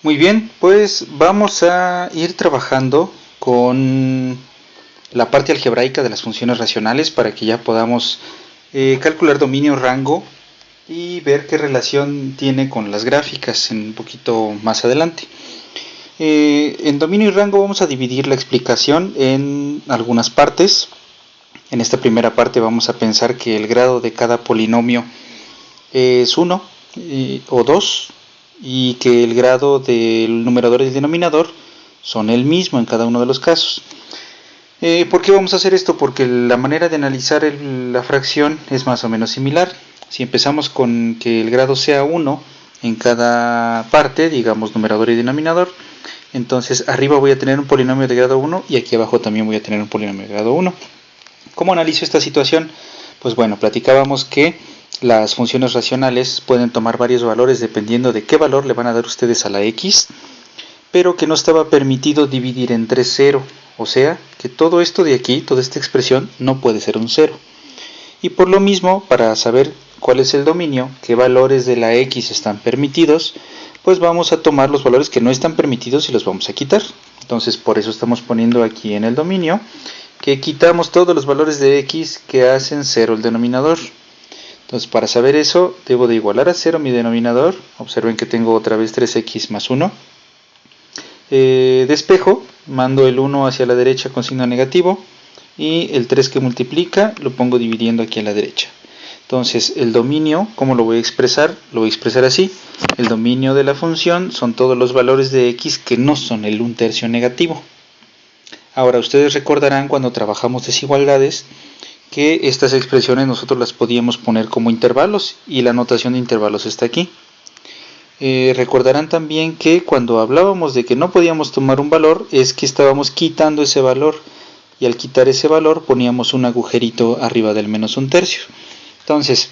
Muy bien, pues vamos a ir trabajando con la parte algebraica de las funciones racionales para que ya podamos calcular dominio, rango y ver qué relación tiene con las gráficas un poquito más adelante. En dominio y rango vamos a dividir la explicación en algunas partes. En esta primera parte vamos a pensar que el grado de cada polinomio es 1 o 2 y que el grado del numerador y el denominador son el mismo en cada uno de los casos. ¿Por qué vamos a hacer esto? Porque la manera de analizar la fracción es más o menos similar. Si empezamos con que el grado sea 1 en cada parte, digamos numerador y denominador, entonces arriba voy a tener un polinomio de grado 1 y aquí abajo también voy a tener un polinomio de grado 1. ¿Cómo analizo esta situación? Pues bueno, platicábamos que las funciones racionales pueden tomar varios valores dependiendo de qué valor le van a dar ustedes a la x, pero que no estaba permitido dividir entre 0, o sea, que todo esto de aquí, toda esta expresión, no puede ser un 0. Y por lo mismo, para saber cuál es el dominio, qué valores de la x están permitidos, pues vamos a tomar los valores que no están permitidos y los vamos a quitar. Entonces, por eso estamos poniendo aquí en el dominio que quitamos todos los valores de x que hacen 0 el denominador. Entonces, para saber eso, debo de igualar a 0 mi denominador. Observen que tengo otra vez 3x más 1. Despejo, mando el 1 hacia la derecha con signo negativo y el 3 que multiplica lo pongo dividiendo aquí a la derecha. Entonces, el dominio, ¿cómo lo voy a expresar? Lo voy a expresar así. El dominio de la función son todos los valores de x que no son el 1/3 negativo. Ahora, ustedes recordarán cuando trabajamos desigualdades que estas expresiones nosotros las podíamos poner como intervalos y la notación de intervalos está aquí. Recordarán también que cuando hablábamos de que no podíamos tomar un valor es que estábamos quitando ese valor y al quitar ese valor poníamos un agujerito arriba del menos 1/3. Entonces,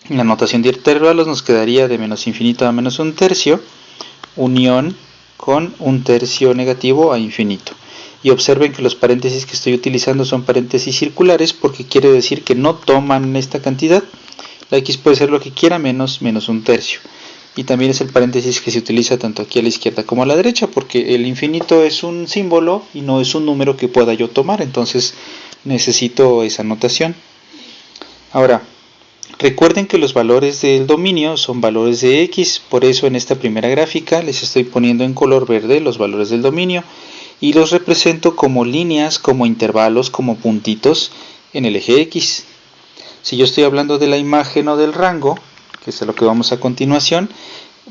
en la notación de intervalos nos quedaría de menos infinito a menos 1/3 unión con 1/3 negativo a infinito. Y observen que los paréntesis que estoy utilizando son paréntesis circulares porque quiere decir que no toman esta cantidad. La x puede ser lo que quiera menos 1/3. Y también es el paréntesis que se utiliza tanto aquí a la izquierda como a la derecha porque el infinito es un símbolo y no es un número que pueda yo tomar. Entonces necesito esa notación. Ahora, recuerden que los valores del dominio son valores de x. Por eso en esta primera gráfica les estoy poniendo en color verde los valores del dominio. Y los represento como líneas, como intervalos, como puntitos en el eje X. Si yo estoy hablando de la imagen o del rango, que es lo que vamos a continuación,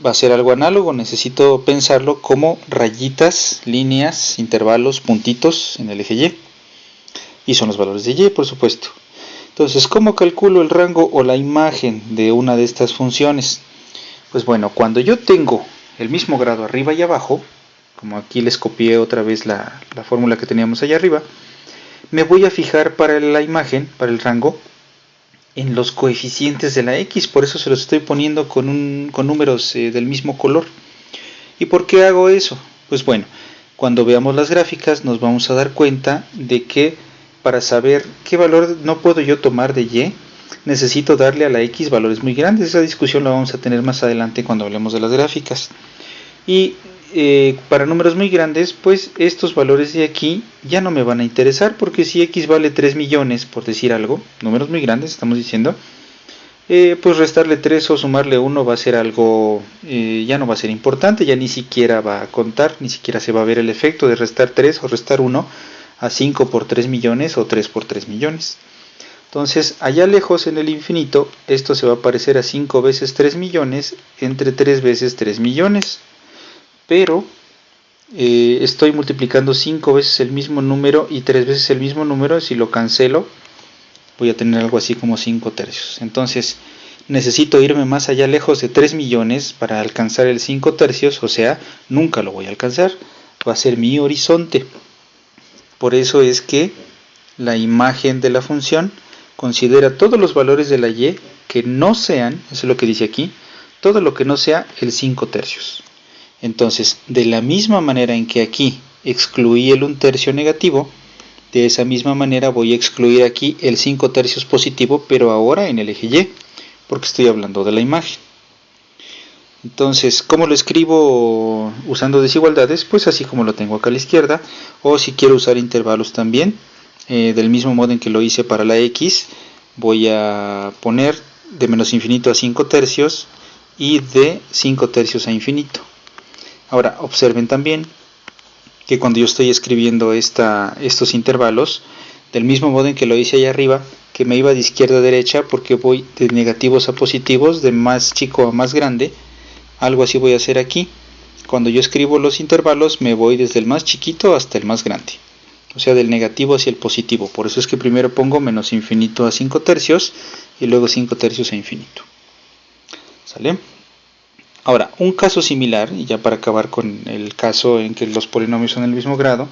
va a ser algo análogo. Necesito pensarlo como rayitas, líneas, intervalos, puntitos en el eje Y. Y son los valores de Y, por supuesto. Entonces, ¿cómo calculo el rango o la imagen de una de estas funciones? Pues bueno, cuando yo tengo el mismo grado arriba y abajo, como aquí les copié otra vez la fórmula que teníamos allá arriba, me voy a fijar para la imagen, para el rango, en los coeficientes de la x, por eso se los estoy poniendo con números del mismo color. ¿Y por qué hago eso? Pues bueno, cuando veamos las gráficas nos vamos a dar cuenta de que para saber qué valor no puedo yo tomar de y, necesito darle a la x valores muy grandes. Esa discusión la vamos a tener más adelante cuando hablemos de las gráficas. Y para números muy grandes, pues estos valores de aquí ya no me van a interesar, porque si x vale 3 millones, por decir algo, números muy grandes estamos diciendo, pues restarle 3 o sumarle 1 va a ser algo, ya no va a ser importante, ya ni siquiera va a contar, ni siquiera se va a ver el efecto de restar 3 o restar 1 a 5 por 3 millones o 3 por 3 millones. Entonces, allá lejos en el infinito, esto se va a parecer a 5 veces 3 millones entre 3 veces 3 millones. Pero estoy multiplicando 5 veces el mismo número y 3 veces el mismo número. Si lo cancelo, voy a tener algo así como 5/3. Entonces, necesito irme más allá lejos de 3 millones para alcanzar el 5/3, o sea, nunca lo voy a alcanzar. Va a ser mi horizonte. Por eso es que la imagen de la función considera todos los valores de la y que no sean, eso es lo que dice aquí, todo lo que no sea el 5/3. Entonces, de la misma manera en que aquí excluí el 1/3 negativo, de esa misma manera voy a excluir aquí el 5/3 positivo, pero ahora en el eje Y, porque estoy hablando de la imagen. Entonces, ¿cómo lo escribo usando desigualdades? Pues así como lo tengo acá a la izquierda, o si quiero usar intervalos también, del mismo modo en que lo hice para la x, voy a poner de menos infinito a 5 tercios y de 5 tercios a infinito. Ahora, observen también que cuando yo estoy escribiendo estos intervalos, del mismo modo en que lo hice allá arriba, que me iba de izquierda a derecha porque voy de negativos a positivos, de más chico a más grande, algo así voy a hacer aquí. Cuando yo escribo los intervalos me voy desde el más chiquito hasta el más grande, o sea, del negativo hacia el positivo. Por eso es que primero pongo menos infinito a 5 tercios y luego 5 tercios a infinito. ¿Sale? Ahora, un caso similar, y ya para acabar con el caso en que los polinomios son del mismo grado,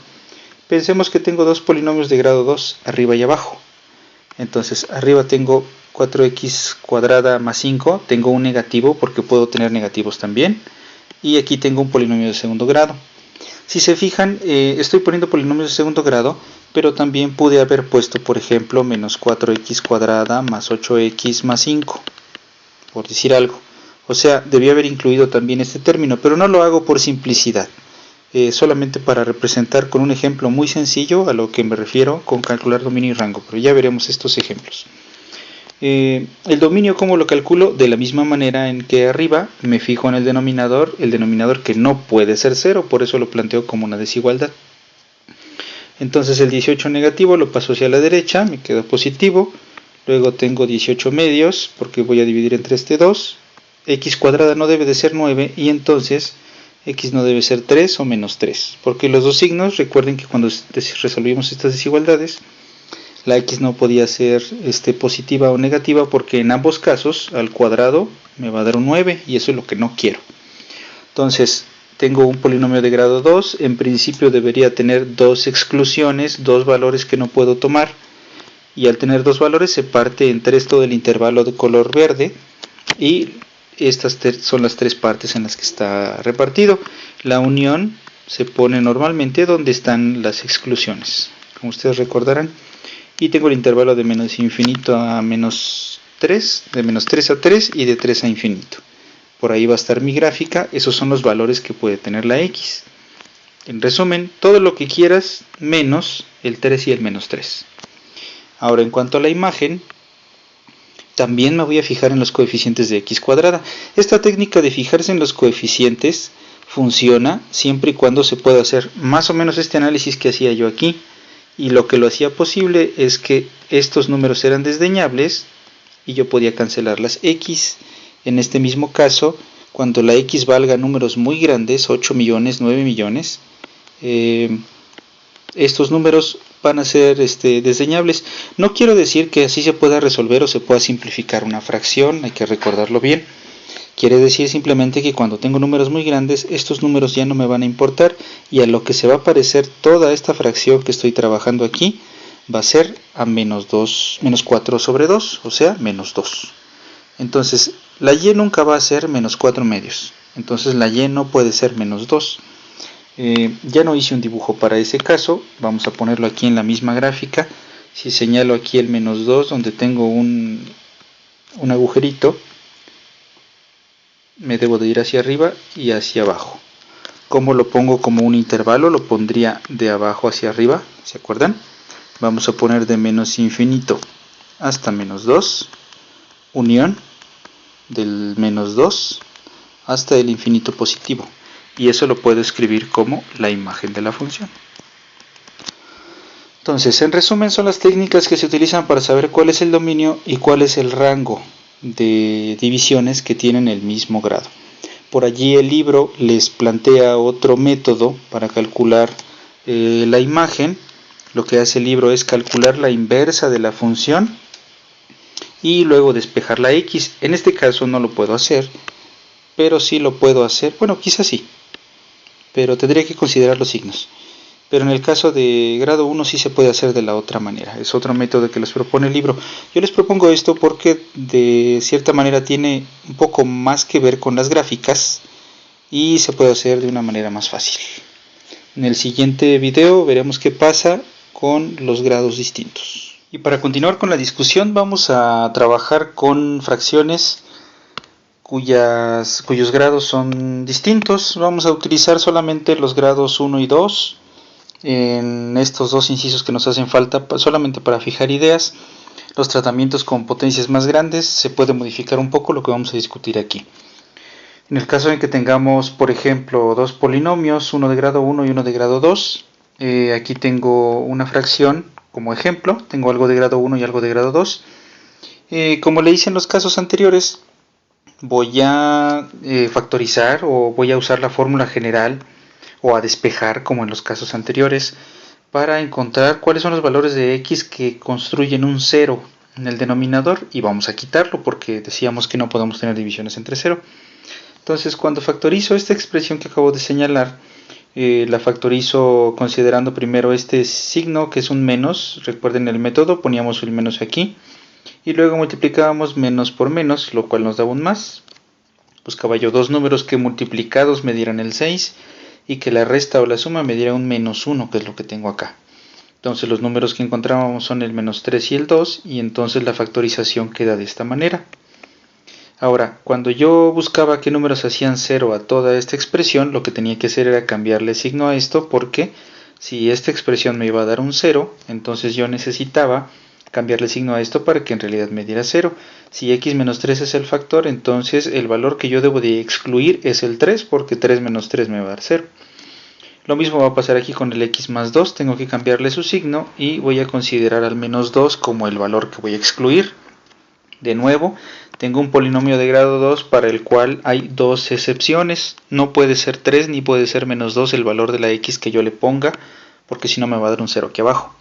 pensemos que tengo dos polinomios de grado 2, arriba y abajo. Entonces, arriba tengo 4x cuadrada más 5, tengo un negativo porque puedo tener negativos también, y aquí tengo un polinomio de segundo grado. Si se fijan, estoy poniendo polinomios de segundo grado, pero también pude haber puesto, por ejemplo, menos 4x cuadrada más 8x más 5, por decir algo. O sea, debía haber incluido también este término, pero no lo hago por simplicidad, solamente para representar con un ejemplo muy sencillo a lo que me refiero con calcular dominio y rango, pero ya veremos estos ejemplos. El dominio, ¿cómo lo calculo? De la misma manera en que arriba me fijo en el denominador que no puede ser 0, por eso lo planteo como una desigualdad. Entonces el 18 negativo lo paso hacia la derecha, me queda positivo, luego tengo 18 medios porque voy a dividir entre este 2, x cuadrada no debe de ser 9 y entonces x no debe ser 3 o menos 3, porque los dos signos, recuerden que cuando resolvimos estas desigualdades, la x no podía ser positiva o negativa porque en ambos casos al cuadrado me va a dar un 9 y eso es lo que no quiero. Entonces tengo un polinomio de grado 2, en principio debería tener dos exclusiones, dos valores que no puedo tomar, y al tener dos valores se parte en 3 todo el intervalo de color verde, y estas son las tres partes en las que está repartido. La unión se pone normalmente donde están las exclusiones, como ustedes recordarán. Y tengo el intervalo de menos infinito a menos 3, de menos 3 a 3 y de 3 a infinito. Por ahí va a estar mi gráfica, esos son los valores que puede tener la x. En resumen, todo lo que quieras menos el 3 y el menos 3. Ahora, en cuanto a la imagen, también me voy a fijar en los coeficientes de x cuadrada. Esta técnica de fijarse en los coeficientes funciona siempre y cuando se pueda hacer más o menos este análisis que hacía yo aquí. Y lo que lo hacía posible es que estos números eran desdeñables y yo podía cancelar las x. En este mismo caso, cuando la x valga números muy grandes, 8 millones, 9 millones, estos números van a ser desdeñables. No quiero decir que así se pueda resolver o se pueda simplificar una fracción, hay que recordarlo bien. Quiere decir simplemente que cuando tengo números muy grandes, estos números ya no me van a importar y a lo que se va a parecer toda esta fracción que estoy trabajando aquí va a ser a menos 4 sobre 2, o sea, menos 2. Entonces, la y nunca va a ser menos 4 medios, entonces la y no puede ser menos 2. Ya no hice un dibujo para ese caso, vamos a ponerlo aquí en la misma gráfica. Si señalo aquí el menos 2 donde tengo un agujerito, me debo de ir hacia arriba y hacia abajo. ¿Cómo lo pongo como un intervalo? Lo pondría de abajo hacia arriba, ¿se acuerdan? Vamos a poner de menos infinito hasta menos 2, unión del menos 2 hasta el infinito positivo. Y eso lo puedo escribir como la imagen de la función. Entonces, en resumen, son las técnicas que se utilizan para saber cuál es el dominio y cuál es el rango de divisiones que tienen el mismo grado. Por allí el libro les plantea otro método para calcular la imagen. Lo que hace el libro es calcular la inversa de la función y luego despejar la x. En este caso no lo puedo hacer, pero sí lo puedo hacer, bueno, quizás sí, pero tendría que considerar los signos. Pero en el caso de grado 1 sí se puede hacer de la otra manera, es otro método que les propone el libro. Yo les propongo esto porque de cierta manera tiene un poco más que ver con las gráficas y se puede hacer de una manera más fácil. En el siguiente video veremos qué pasa con los grados distintos. Y para continuar con la discusión vamos a trabajar con fracciones cuyos grados son distintos. Vamos a utilizar solamente los grados 1 y 2 en estos dos incisos que nos hacen falta solamente para fijar ideas. Los tratamientos con potencias más grandes se puede modificar un poco lo que vamos a discutir aquí. En el caso en que tengamos, por ejemplo, dos polinomios, uno de grado 1 y uno de grado 2, aquí tengo una fracción como ejemplo, tengo algo de grado 1 y algo de grado 2. Como le hice en los casos anteriores, voy a factorizar o voy a usar la fórmula general o a despejar como en los casos anteriores para encontrar cuáles son los valores de x que construyen un 0 en el denominador, y vamos a quitarlo porque decíamos que no podemos tener divisiones entre 0. Entonces, cuando factorizo esta expresión que acabo de señalar, la factorizo considerando primero este signo que es un menos. Recuerden el método, poníamos el menos aquí y luego multiplicábamos menos por menos, lo cual nos daba un más. Buscaba yo dos números que multiplicados me dieran el 6 y que la resta o la suma me diera un menos 1, que es lo que tengo acá. Entonces los números que encontrábamos son el menos 3 y el 2, y entonces la factorización queda de esta manera. Ahora, cuando yo buscaba qué números hacían 0 a toda esta expresión, lo que tenía que hacer era cambiarle signo a esto, porque si esta expresión me iba a dar un 0, entonces yo necesitaba cambiarle signo a esto para que en realidad me diera 0. Si x menos 3 es el factor, entonces el valor que yo debo de excluir es el 3, porque 3 menos 3 me va a dar 0. Lo mismo va a pasar aquí con el x más 2, tengo que cambiarle su signo y voy a considerar al menos 2 como el valor que voy a excluir. De nuevo, tengo un polinomio de grado 2 para el cual hay dos excepciones. No puede ser 3 ni puede ser menos 2 el valor de la x que yo le ponga, porque si no me va a dar un 0 aquí abajo.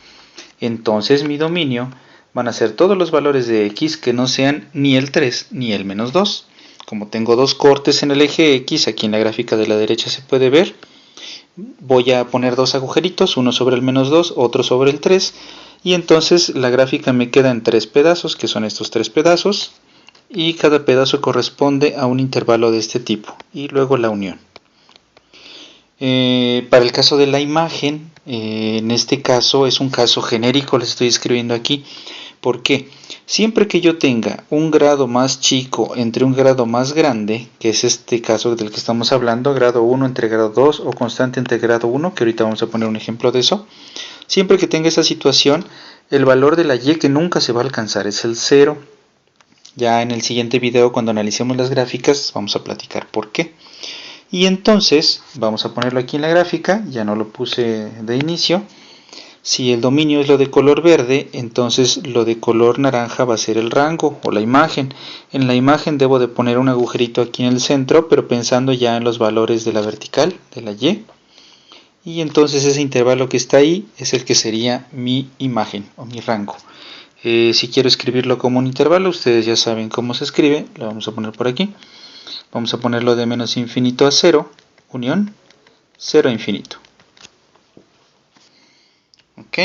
Entonces mi dominio van a ser todos los valores de x que no sean ni el 3 ni el menos 2. Como tengo dos cortes en el eje x, aquí en la gráfica de la derecha se puede ver, voy a poner dos agujeritos, uno sobre el menos 2, otro sobre el 3, y entonces la gráfica me queda en tres pedazos, que son estos tres pedazos, y cada pedazo corresponde a un intervalo de este tipo, y luego la unión. Para el caso de la imagen, en este caso es un caso genérico, les estoy escribiendo aquí. ¿Por qué? Siempre que yo tenga un grado más chico entre un grado más grande, que es este caso del que estamos hablando, grado 1 entre grado 2 o constante entre grado 1, que ahorita vamos a poner un ejemplo de eso, siempre que tenga esa situación, el valor de la y que nunca se va a alcanzar es el 0. Ya en el siguiente video, cuando analicemos las gráficas, vamos a platicar por qué. Y entonces, vamos a ponerlo aquí en la gráfica, ya no lo puse de inicio. Si el dominio es lo de color verde, entonces lo de color naranja va a ser el rango o la imagen. En la imagen debo de poner un agujerito aquí en el centro, pero pensando ya en los valores de la vertical, de la y. Y entonces ese intervalo que está ahí es el que sería mi imagen o mi rango. Si quiero escribirlo como un intervalo, ustedes ya saben cómo se escribe, lo vamos a poner por aquí. Vamos a ponerlo de menos infinito a 0, unión, 0 a infinito. Ok.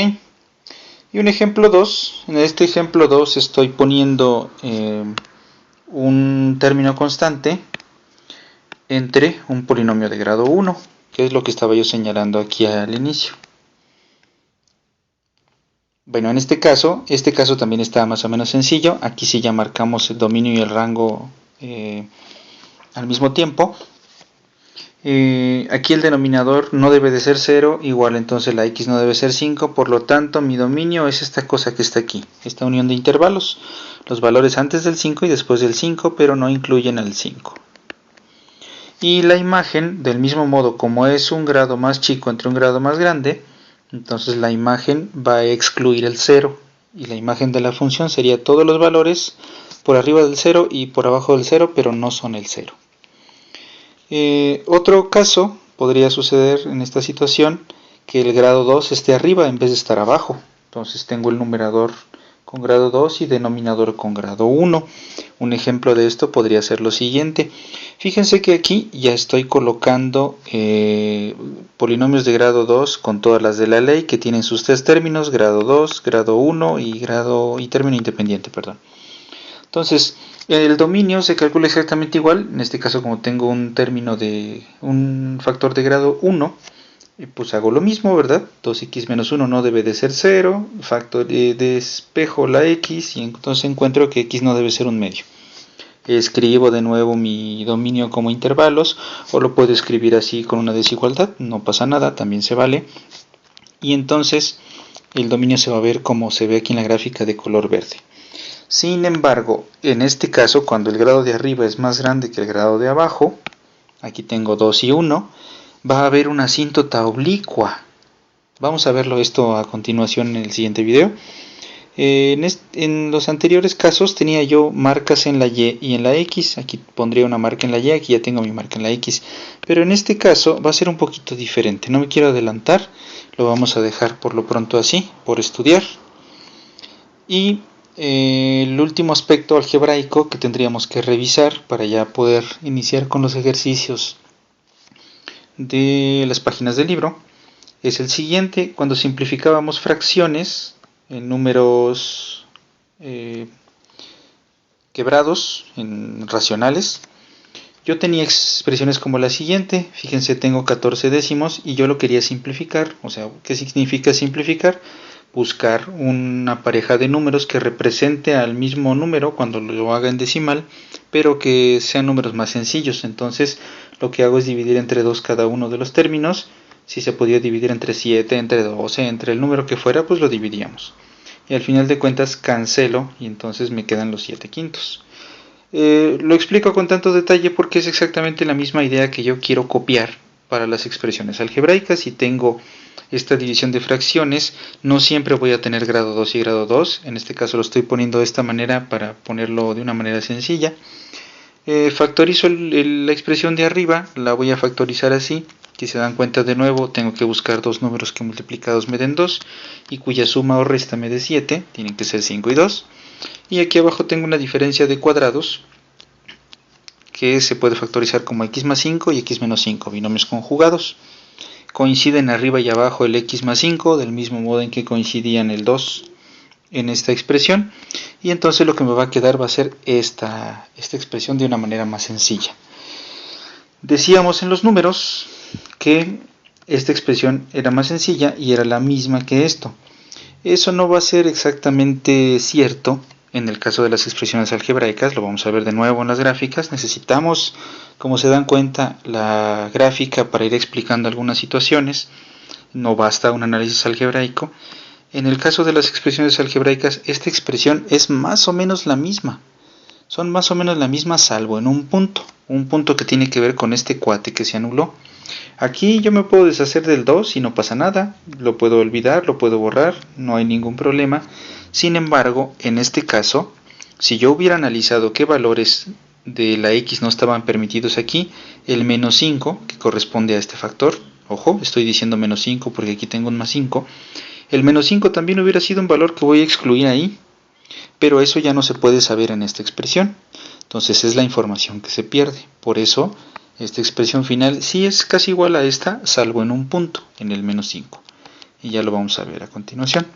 Y un ejemplo 2. En este ejemplo 2 estoy poniendo un término constante entre un polinomio de grado 1, que es lo que estaba yo señalando aquí al inicio. Bueno, en este caso también está más o menos sencillo. Aquí sí ya marcamos el dominio y el rango al mismo tiempo. Aquí el denominador no debe de ser 0, igual entonces la x no debe ser 5, por lo tanto mi dominio es esta cosa que está aquí, esta unión de intervalos, los valores antes del 5 y después del 5, pero no incluyen al 5. Y la imagen, del mismo modo, como es un grado más chico entre un grado más grande, entonces la imagen va a excluir el 0, y la imagen de la función sería todos los valores por arriba del 0 y por abajo del 0, pero no son el 0. Otro caso podría suceder en esta situación que el grado 2 esté arriba en vez de estar abajo. Entonces tengo el numerador con grado 2 y denominador con grado 1. Un ejemplo de esto podría ser lo siguiente. Fíjense que aquí ya estoy colocando polinomios de grado 2 con todas las de la ley que tienen sus tres términos, grado 2, grado 1 y término independiente, perdón. Entonces, el dominio se calcula exactamente igual. En este caso, como tengo un término de un factor de grado 1, pues hago lo mismo, ¿verdad? 2x menos 1 no debe de ser 0, despejo la x y entonces encuentro que x no debe ser un medio. escribo de nuevo mi dominio como intervalos, o lo puedo escribir así con una desigualdad, no pasa nada, también se vale. Y entonces el dominio se va a ver como se ve aquí en la gráfica de color verde. Sin embargo, en este caso, cuando el grado de arriba es más grande que el grado de abajo, aquí tengo 2 y 1, va a haber una asíntota oblicua. Vamos a verlo esto a continuación en el siguiente video. En los anteriores casos tenía yo marcas en la Y y en la X. Aquí pondría una marca en la Y, aquí ya tengo mi marca en la X. Pero en este caso va a ser un poquito diferente. No me quiero adelantar, lo vamos a dejar por lo pronto así, por estudiar. Y el último aspecto algebraico que tendríamos que revisar para ya poder iniciar con los ejercicios de las páginas del libro es el siguiente. Cuando simplificábamos fracciones en números quebrados, en racionales, yo tenía expresiones como la siguiente. Fíjense, tengo 14 décimos y yo lo quería simplificar. O sea, ¿qué significa simplificar? Buscar una pareja de números que represente al mismo número cuando lo haga en decimal, pero que sean números más sencillos. Entonces lo que hago es dividir entre 2 cada uno de los términos. Si se podía dividir entre 7, entre 12, entre el número que fuera, pues lo dividíamos. Y al final de cuentas cancelo y entonces me quedan los 7 quintos. Lo explico con tanto detalle porque es exactamente la misma idea que yo quiero copiar para las expresiones algebraicas. Si tengo esta división de fracciones, no siempre voy a tener grado 2 y grado 2. En este caso lo estoy poniendo de esta manera para ponerlo de una manera sencilla. Factorizo la expresión de arriba, la voy a factorizar así. Si se dan cuenta, de nuevo tengo que buscar dos números que multiplicados me den 2 y cuya suma o resta me dé 7, tienen que ser 5 y 2. Y aquí abajo tengo una diferencia de cuadrados que se puede factorizar como x más 5 y x menos 5, binomios conjugados. Coinciden arriba y abajo el x más 5, del mismo modo en que coincidían el 2 en esta expresión. Y entonces lo que me va a quedar va a ser esta expresión de una manera más sencilla. Decíamos en los números que esta expresión era más sencilla y era la misma que esto. Eso no va a ser exactamente cierto en el caso de las expresiones algebraicas. Lo vamos a ver de nuevo en las gráficas. Necesitamos, como se dan cuenta, la gráfica para ir explicando algunas situaciones. No basta un análisis algebraico. En el caso de las expresiones algebraicas, esta expresión es más o menos la misma. Son más o menos la misma, salvo en un punto que tiene que ver con este cuate que se anuló. Aquí yo me puedo deshacer del 2 y no pasa nada, lo puedo olvidar, lo puedo borrar, no hay ningún problema. Sin embargo, en este caso, si yo hubiera analizado qué valores de la x no estaban permitidos aquí, el menos 5, que corresponde a este factor, ojo, estoy diciendo menos 5 porque aquí tengo un más 5, el menos 5 también hubiera sido un valor que voy a excluir ahí, pero eso ya no se puede saber en esta expresión. Entonces es la información que se pierde. Por eso esta expresión final sí es casi igual a esta, salvo en un punto, en el menos 5. Y ya lo vamos a ver a continuación.